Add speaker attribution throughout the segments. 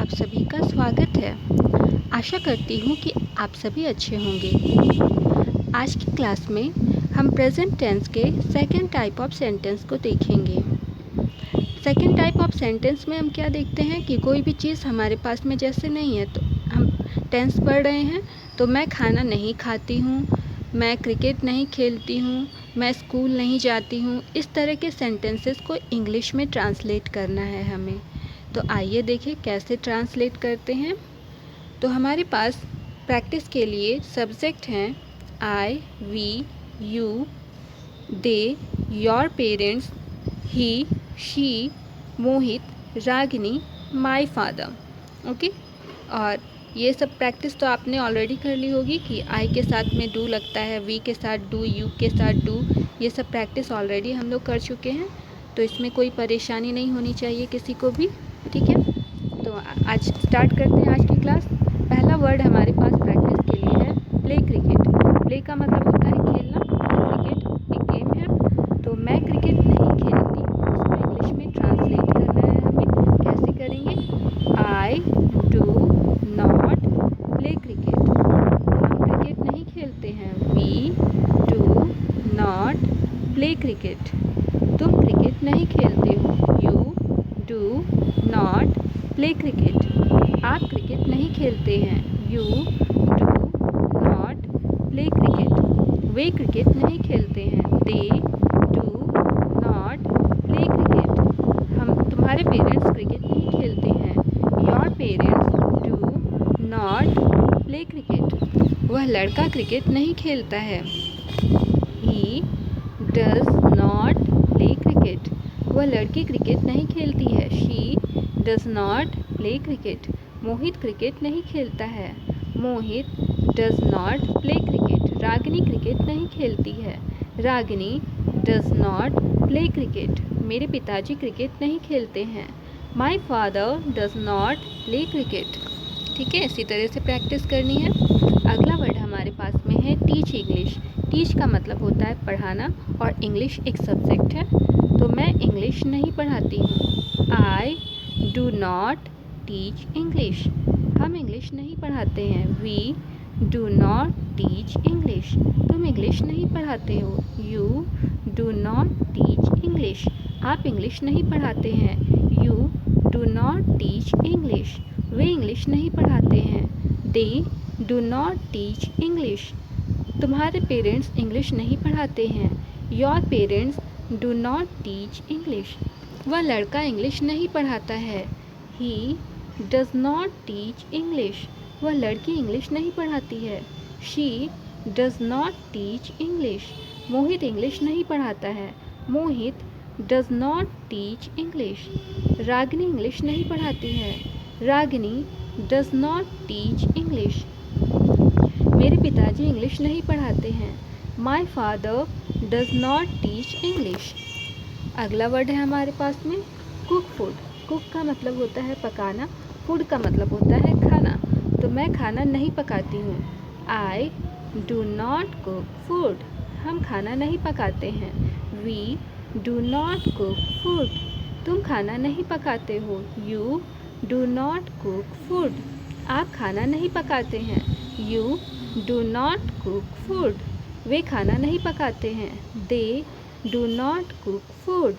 Speaker 1: आप सभी का स्वागत है। आशा करती हूँ कि आप सभी अच्छे होंगे। आज की क्लास में हम प्रेजेंट टेंस के सेकंड टाइप ऑफ सेंटेंस को देखेंगे। सेकंड टाइप ऑफ सेंटेंस में हम क्या देखते हैं कि कोई भी चीज़ हमारे पास में जैसे नहीं है, तो हम टेंस पढ़ रहे हैं तो मैं खाना नहीं खाती हूँ, मैं क्रिकेट नहीं खेलती हूँ, मैं स्कूल नहीं जाती हूँ। इस तरह के सेंटेंसेस को इंग्लिश में ट्रांसलेट करना है हमें। तो आइए देखें कैसे ट्रांसलेट करते हैं। तो हमारे पास प्रैक्टिस के लिए सब्जेक्ट हैं I, we, you, they, your parents, he, she, Mohit, Ragini, my father. Okay, और ये सब प्रैक्टिस तो आपने ऑलरेडी कर ली होगी कि आई के साथ में डू लगता है, वी के साथ डू, यू के साथ डू। ये सब प्रैक्टिस ऑलरेडी हम लोग कर चुके हैं, तो इसमें कोई परेशानी नहीं होनी चाहिए किसी को भी। ठीक है, तो आज स्टार्ट करते हैं आज की क्लास। पहला वर्ड हमारे पास प्रैक्टिस के लिए है प्ले क्रिकेट। प्ले का मतलब होता है खेलना, क्रिकेट एक गेम है। तो मैं क्रिकेट नहीं खेलती, इसको इंग्लिश में ट्रांसलेट करना है हमें। कैसे करेंगे? I do not play cricket. हम क्रिकेट नहीं खेलते हैं। We do not play cricket. तुम क्रिकेट नहीं खेलते हो। You do not play cricket. आप क्रिकेट नहीं खेलते हैं। You do not play cricket. वे क्रिकेट नहीं खेलते हैं। They do not play cricket. तुम्हारे पेरेंट्स क्रिकेट नहीं खेलते हैं। Your parents do not play cricket. वह लड़का क्रिकेट नहीं खेलता है। He does not play cricket. वह लड़की क्रिकेट नहीं खेलती है। She does not play cricket. Mohit cricket नहीं खेलता है। Mohit does not play cricket. Ragini cricket नहीं खेलती है। Ragini does not play cricket. मेरे पिताजी क्रिकेट नहीं खेलते हैं। My father does not play cricket. ठीक है, इसी तरह से प्रैक्टिस करनी है। अगला वर्ड हमारे पास में है टीच इंग्लिश। टीच का मतलब होता है पढ़ाना, और इंग्लिश एक सब्जेक्ट है, तो मैं इंग्लिश नहीं पढ़ाती हूँ। I do not teach English. हम इंग्लिश नहीं पढ़ाते हैं। We do not teach English. तुम इंग्लिश नहीं पढ़ाते हो। You do not teach English. आप इंग्लिश नहीं पढ़ाते हैं। You do not teach English. वे इंग्लिश नहीं पढ़ाते हैं। They do not teach English. तुम्हारे पेरेंट्स इंग्लिश नहीं पढ़ाते हैं। Your parents do not teach English. वह लड़का इंग्लिश नहीं पढ़ाता है। He does not teach English. वह लड़की इंग्लिश नहीं पढ़ाती है। She does not teach English. Mohit English नहीं पढ़ाता है। Mohit does not teach English. Ragini English नहीं पढ़ाती है। Ragini does not teach English. मेरे पिताजी इंग्लिश नहीं पढ़ाते हैं। My father does not teach English. अगला वर्ड है हमारे पास में कुक फूड। कुक का मतलब होता है पकाना, फूड का मतलब होता है खाना। तो मैं खाना नहीं पकाती हूँ। I do not cook food. हम खाना नहीं पकाते हैं। We do not cook food. तुम खाना नहीं पकाते हो। You do not cook food. आप खाना नहीं पकाते हैं। You do not cook food. वे खाना नहीं पकाते हैं। They do not cook food.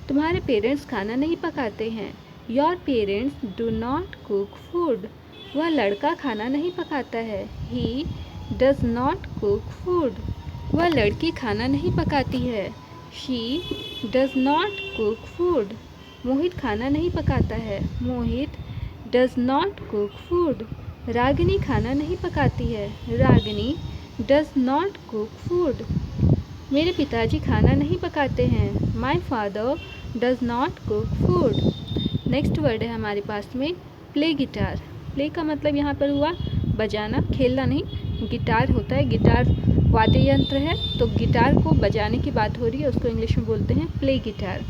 Speaker 1: तुम्हारे पेरेंट्स खाना नहीं पकाते हैं। Your parents do not cook food. वह लड़का खाना नहीं पकाता है। He does not cook food. वह लड़की खाना नहीं पकाती है। She does not cook food. Mohit खाना नहीं पकाता है। Mohit does not cook food. Ragini खाना नहीं पकाती है। Ragini does not cook food. मेरे पिताजी खाना नहीं पकाते हैं। My father does not cook food. Next word है हमारे पास में प्ले गिटार। प्ले का मतलब यहाँ पर हुआ बजाना, खेलना नहीं। गिटार होता है, गिटार वाद्य यंत्र है, तो गिटार को बजाने की बात हो रही है, उसको इंग्लिश में बोलते हैं प्ले गिटार।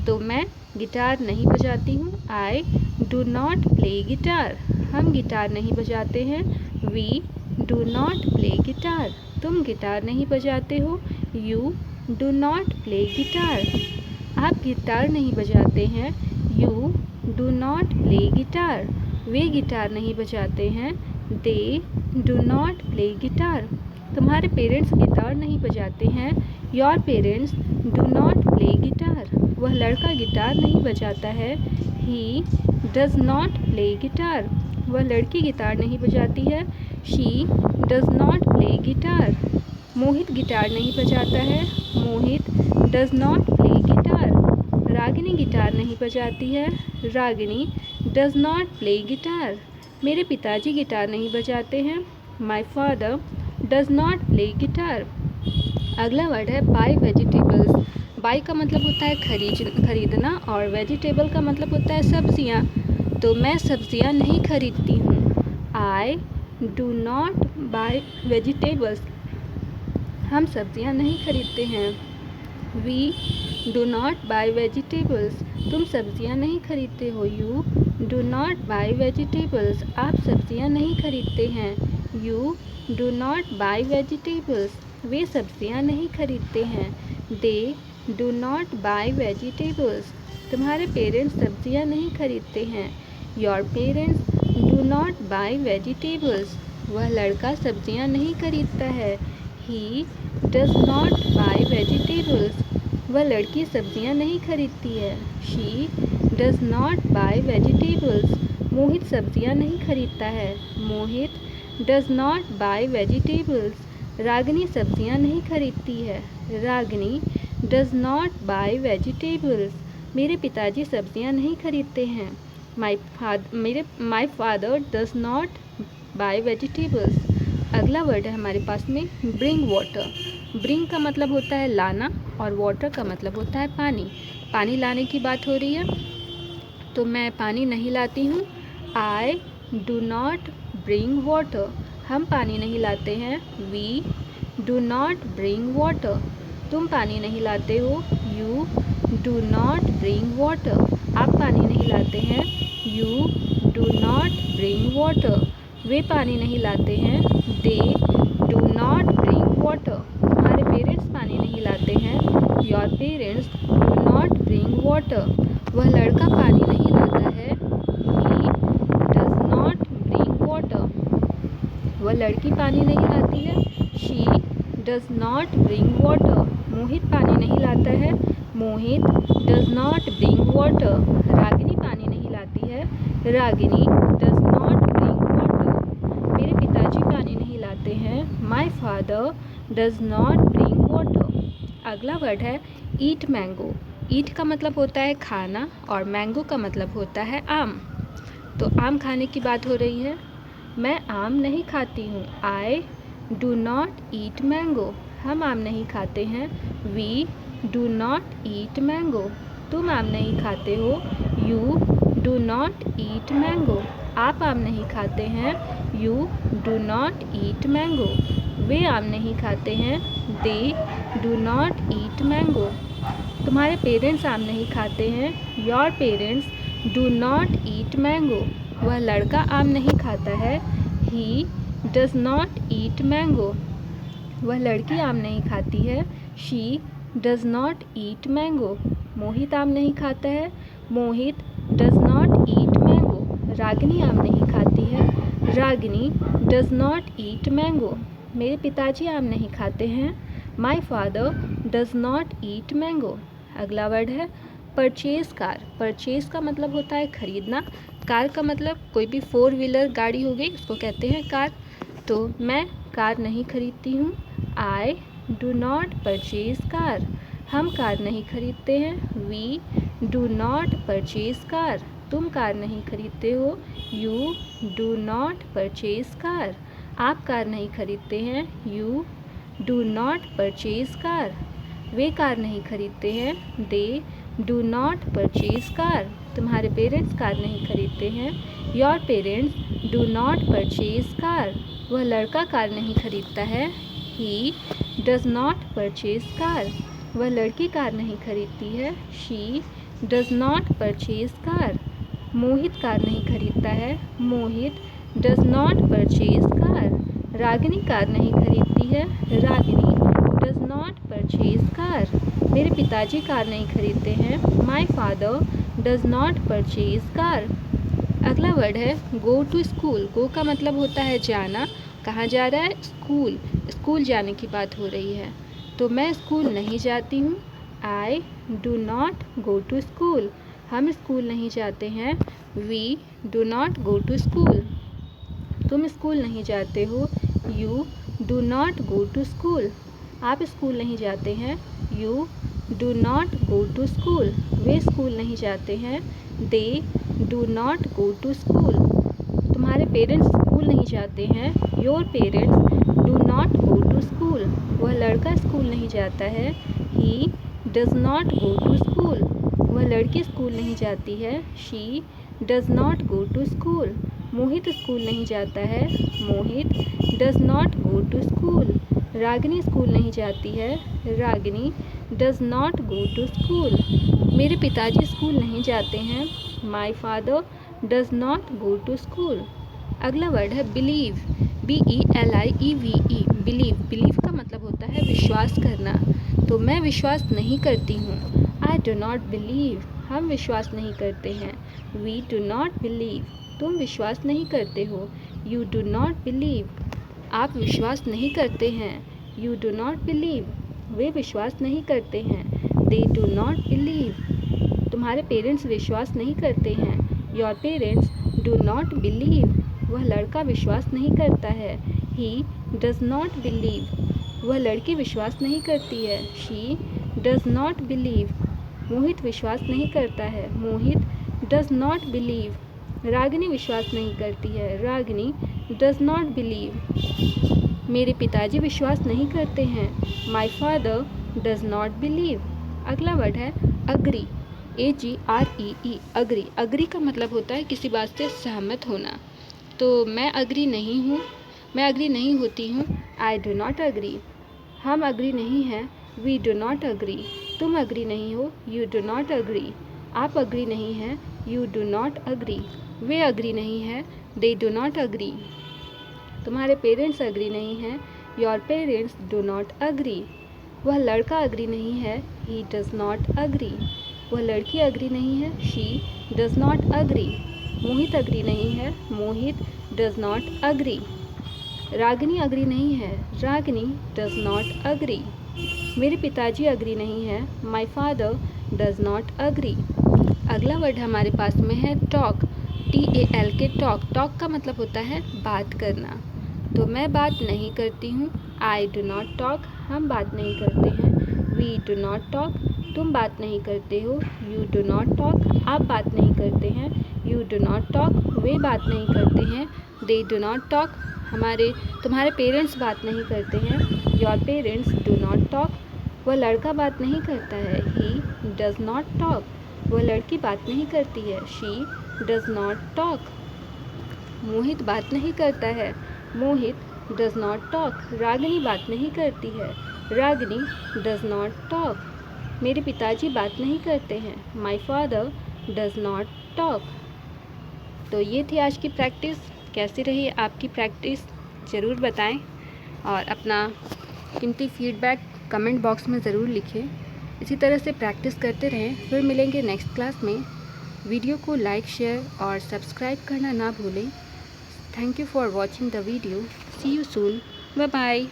Speaker 1: तो मैं गिटार नहीं बजाती हूँ। I do not play guitar. हम गिटार नहीं बजाते हैं। We do not play guitar. तुम गिटार नहीं बजाते हो। You do not play guitar. आप गिटार नहीं बजाते हैं। You do not play guitar. वे गिटार नहीं बजाते हैं। They do not play guitar. तुम्हारे पेरेंट्स गिटार नहीं बजाते हैं। Your parents do not play guitar. वह लड़का गिटार नहीं बजाता है। He does not play guitar. वह लड़की गिटार नहीं बजाती है। She does not play guitar. Mohit guitar नहीं बजाता है। Mohit does not play guitar. Ragini guitar नहीं बजाती है। Ragini does not play guitar. मेरे पिताजी गिटार नहीं बजाते हैं। My father does not play guitar. अगला वर्ड है बाय वेजिटेबल्स। बाय का मतलब होता है खरीदना और वेजिटेबल का मतलब होता है सब्जियां। तो मैं सब्जियां नहीं खरीदती हूँ। I do not buy vegetables. हम सब्जियां नहीं खरीदते हैं। We do not buy vegetables. तुम सब्जियां नहीं खरीदते हो। You do not buy vegetables. आप सब्जियां नहीं खरीदते हैं। You do not buy vegetables. वे सब्जियां नहीं खरीदते हैं। They do not buy vegetables. तुम्हारे पेरेंट्स सब्जियां नहीं खरीदते हैं। Your parents do not buy vegetables. वह लड़का सब्जियां नहीं खरीदता है। He does not buy vegetables. वह लड़की सब्जियां नहीं खरीदती है। She does not buy vegetables. Mohit सब्जियां नहीं खरीदता है। Mohit does not buy vegetables. Ragini सब्जियां नहीं खरीदती है। Ragini does not buy vegetables. मेरे पिताजी सब्जियां नहीं खरीदते हैं। My father does not buy vegetables. अगला वर्ड है हमारे पास में ब्रिंग वाटर। ब्रिंग का मतलब होता है लाना और वाटर का मतलब होता है पानी। पानी लाने की बात हो रही है तो मैं पानी नहीं लाती हूँ। I do not bring water. हम पानी नहीं लाते हैं। We do not bring water. तुम पानी नहीं लाते हो। You do not bring water. आप पानी नहीं लाते हैं। You do not bring water. वे पानी नहीं लाते हैं। They do not bring water. हमारे पेरेंट्स पानी नहीं लाते हैं। Your parents do not bring water. वह लड़का पानी नहीं लाता है। He does not bring water. वह लड़की पानी नहीं लाती है। She does not bring water. Mohit पानी नहीं लाता है। Mohit does not bring water. Ragini पानी नहीं लाती है। Ragini does not bring water. मेरे पिताजी पानी नहीं लाते हैं। My father does not bring water. अगला वर्ड है ईट मैंगो। ईट का मतलब होता है खाना और मैंगो का मतलब होता है आम। तो आम खाने की बात हो रही है। मैं आम नहीं खाती हूँ। I do not eat mango. हम आम नहीं खाते हैं। We do not eat mango. तुम आम नहीं खाते हो। You do not eat mango. आप आम नहीं खाते हैं। You do not eat mango. वे आम नहीं खाते हैं। They do not eat mango. तुम्हारे पेरेंट्स आम नहीं खाते हैं। Your parents do not eat mango. वह लड़का आम नहीं खाता है। He does not eat mango. वह लड़की आम नहीं खाती है। She does not eat mango. Mohit आम नहीं खाता है। Mohit does not eat mango. Ragini आम नहीं खाती है। Ragini does not eat mango. मेरे पिताजी आम नहीं खाते हैं। My father does not eat mango. अगला वर्ड है परचेज कार। परचेज का मतलब होता है खरीदना। कार का मतलब कोई भी 4 व्हीलर गाड़ी हो गई उसको कहते हैं कार। तो मैं कार नहीं खरीदती हूँ। I do not purchase car. हम कार नहीं खरीदते हैं। We do not purchase car. तुम कार नहीं खरीदते हो। You do not purchase car. आप कार नहीं खरीदते हैं। You do not purchase car. वे कार नहीं खरीदते हैं। They do not purchase car. तुम्हारे पेरेंट्स कार नहीं खरीदते हैं। Your parents do not purchase car. वह लड़का कार नहीं खरीदता है। He does not purchase car. वह लड़की कार नहीं खरीदती है। She does not purchase car. Mohit car नहीं खरीदता है। Mohit does not purchase car. Ragini car नहीं खरीदती है। Ragini does not purchase car. मेरे पिताजी कार नहीं खरीदते हैं। My father does not purchase car. अगला वर्ड है गो टू स्कूल। गो का मतलब होता है जाना। कहाँ जा रहा है? स्कूल। स्कूल जाने की बात हो रही है। तो मैं स्कूल नहीं जाती हूँ। I do not go to school. हम स्कूल नहीं जाते हैं। We do not go to school. तुम स्कूल नहीं जाते हो। You do not go to school. आप स्कूल नहीं जाते हैं। You do not go to school. वे स्कूल नहीं जाते हैं। They do not go to school. तुम्हारे पेरेंट्स स्कूल नहीं जाते हैं। Your parents do not go to school. वह लड़का स्कूल नहीं जाता है। He does not go to school. वह लड़की स्कूल नहीं जाती है। She does not go to school. Mohit school नहीं जाता है। Mohit does not go to school. Ragini school नहीं जाती है। Ragini does not go to school. मेरे पिताजी स्कूल नहीं जाते हैं। My father does not go to school. अगला वर्ड है बिलीव। BELIEVE। बिलीव। बिलीव का मतलब होता है विश्वास करना। तो मैं विश्वास नहीं करती हूँ। I do not believe. हम विश्वास नहीं करते हैं। We do not believe. तुम विश्वास नहीं करते हो। You do not believe. आप विश्वास नहीं करते हैं। You do not believe. वे विश्वास नहीं करते हैं। They do not believe. तुम्हारे पेरेंट्स विश्वास नहीं करते हैं। Your parents do not believe. वह लड़का विश्वास नहीं करता है। He does not believe. वह लड़की विश्वास नहीं करती है। She does not believe. Mohit विश्वास नहीं करता है। Mohit does not believe. Ragini विश्वास नहीं करती है। Ragini does not believe. मेरे पिताजी विश्वास नहीं करते हैं। My father does not believe. अगला वर्ड है अग्री। AGREE। अग्री। अग्री का मतलब होता है किसी बात से सहमत होना। तो मैं अग्री नहीं हूँ। मैं अग्री नहीं होती हूँ। I do not agree. हम अग्री नहीं हैं। We do not agree. तुम अग्री नहीं हो। You do not agree. आप अग्री नहीं हैं। You do not agree. वे अग्री नहीं हैं। They do not agree. तुम्हारे पेरेंट्स अग्री नहीं हैं। Your parents do not agree. वह लड़का अग्री नहीं है। He does not agree. वह लड़की अग्री नहीं है। She does not agree. Mohit agree नहीं है। Mohit does not agree. Ragini agree नहीं है। Ragini does not agree. मेरे पिताजी अग्री नहीं है। My father does not agree. अगला वर्ड हमारे पास में है टॉक। TALK। टॉक। टॉक का मतलब होता है बात करना। तो मैं बात नहीं करती हूँ। I do not talk. हम बात नहीं करते हैं। We do not talk. तुम बात नहीं करते हो। You do not talk. आप बात नहीं करते हैं। You do not talk. वे बात नहीं करते हैं। They do not talk. तुम्हारे पेरेंट्स बात नहीं करते हैं। Your parents do not talk. वह लड़का बात नहीं करता है। He does not talk. वह लड़की बात नहीं करती है। She does not talk. Mohit बात नहीं करता है। Mohit does not talk. Ragini बात नहीं करती है। Ragini does not talk. मेरे पिताजी बात नहीं करते हैं। My father does not talk. तो ये थी आज की प्रैक्टिस। कैसी रही आपकी प्रैक्टिस ज़रूर बताएं और अपना कीमती फीडबैक कमेंट बॉक्स में ज़रूर लिखें। इसी तरह से प्रैक्टिस करते रहें। फिर मिलेंगे नेक्स्ट क्लास में। वीडियो को लाइक, शेयर और सब्सक्राइब करना ना भूलें। Thank you for watching the video. See you soon. Bye bye.